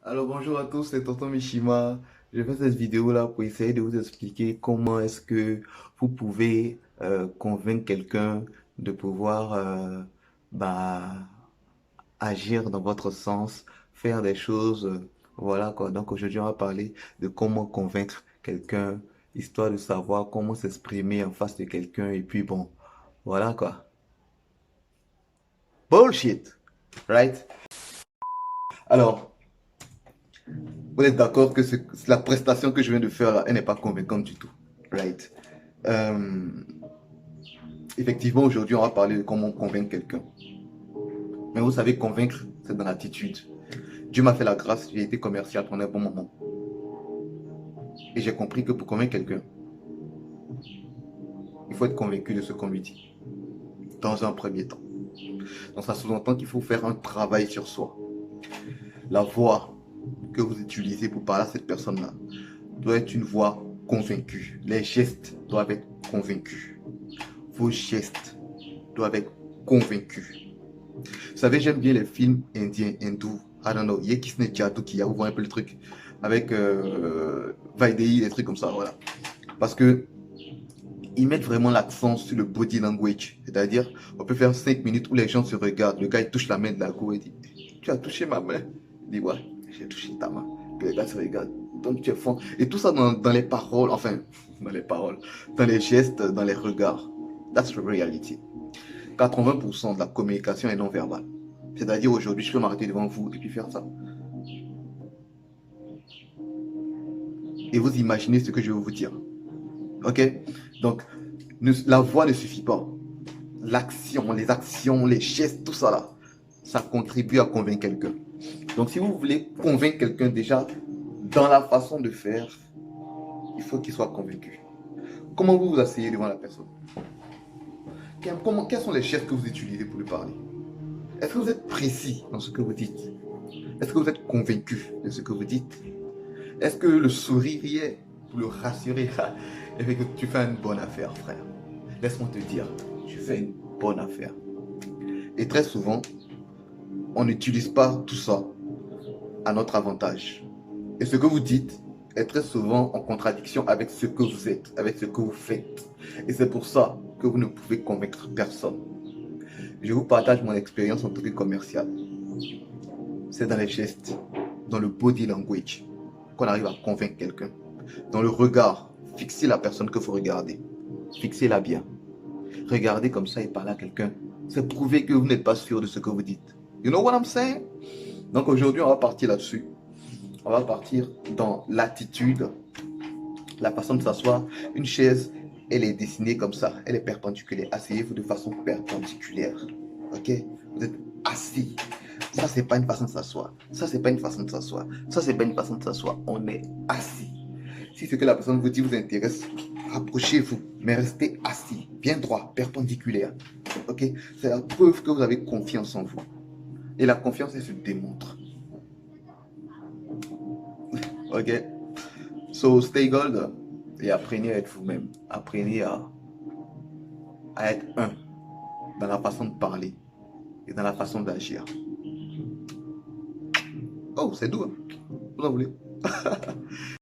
Alors bonjour à tous, c'est Tonton Mishima. Je fais cette vidéo là pour essayer de vous expliquer comment est-ce que vous pouvez convaincre quelqu'un de pouvoir bah, agir dans votre sens, faire des choses. Voilà quoi. Donc aujourd'hui on va parler de comment convaincre quelqu'un, histoire de savoir comment s'exprimer en face de quelqu'un et puis bon, voilà quoi. Bullshit, right? Alors, vous êtes d'accord que la prestation que je viens de faire là, elle n'est pas convaincante du tout. Right. Euh, Effectivement, aujourd'hui, on va parler de comment convaincre quelqu'un. Mais vous savez, convaincre, c'est dans l'attitude. Dieu m'a fait la grâce, j'ai été commercial pendant un bon moment. Et j'ai compris que pour convaincre quelqu'un, il faut être convaincu de ce qu'on lui dit. Dans un premier temps. Donc ça sous-entend qu'il faut faire un travail sur soi. La voix que vous utilisez pour parler à cette personne-là doit être une voix convaincue. Les gestes doivent être convaincus. Vos gestes doivent être convaincus. Vous savez, j'aime bien les films indiens, hindous. I don't know, Yekisne Jatukia, vous voyez un peu le truc. Avec Vaidei, des trucs comme ça, voilà. Parce que ils mettent vraiment l'accent sur le body language. C'est-à-dire, on peut faire 5 minutes où les gens se regardent. Le gars, il touche la main de la go et dit, tu as touché ma main? Il dit, ouais, j'ai touché ta main. Puis les gars se regardent. Donc tu es fond. Et tout ça dans les paroles, enfin, dans les paroles, dans les gestes, dans les regards. That's the reality. 80% de la communication est non verbale. C'est-à-dire aujourd'hui, je peux m'arrêter devant vous et puis faire ça. Et vous imaginez ce que je vais vous dire. Ok? Donc, la voix ne suffit pas. L'action, les actions, les gestes, tout ça là, ça contribue à convaincre quelqu'un. Donc, si vous voulez convaincre quelqu'un déjà, dans la façon de faire, il faut qu'il soit convaincu. Comment vous vous asseyez devant la personne? Quels sont les gestes que vous utilisez pour lui parler? Est-ce que vous êtes précis dans ce que vous dites? Est-ce que vous êtes convaincu de ce que vous dites? Est-ce que le sourire y est pour le rassurer? Et que tu fais une bonne affaire, frère. Laisse-moi te dire, tu fais une bonne affaire. Et très souvent, on n'utilise pas tout ça à notre avantage. Et ce que vous dites est très souvent en contradiction avec ce que vous êtes, avec ce que vous faites. Et c'est pour ça que vous ne pouvez convaincre personne. Je vous partage mon expérience en tant que commercial. C'est dans les gestes, dans le body language, qu'on arrive à convaincre quelqu'un. Dans le regard, fixez la personne que vous regardez. Fixez-la bien. Regardez comme ça et parlez à quelqu'un. C'est prouver que vous n'êtes pas sûr de ce que vous dites. You know what I'm saying? Donc aujourd'hui, on va partir là-dessus. On va partir dans l'attitude, la façon de s'asseoir. Une chaise, elle est dessinée comme ça. Elle est perpendiculaire. Asseyez-vous de façon perpendiculaire. Ok? Vous êtes assis. Ça, c'est pas une façon de s'asseoir. Ça, c'est pas une façon de s'asseoir. Ça, c'est pas une façon de s'asseoir. On est assis. Si ce que la personne vous dit vous intéresse, rapprochez-vous, mais restez assis, bien droit, perpendiculaire. Ok? C'est la preuve que vous avez confiance en vous. Et la confiance, elle se démontre. Ok? So, stay gold et apprenez à être vous-même. Apprenez à être un dans la façon de parler et dans la façon d'agir. Oh, c'est doux, hein? Vous en voulez?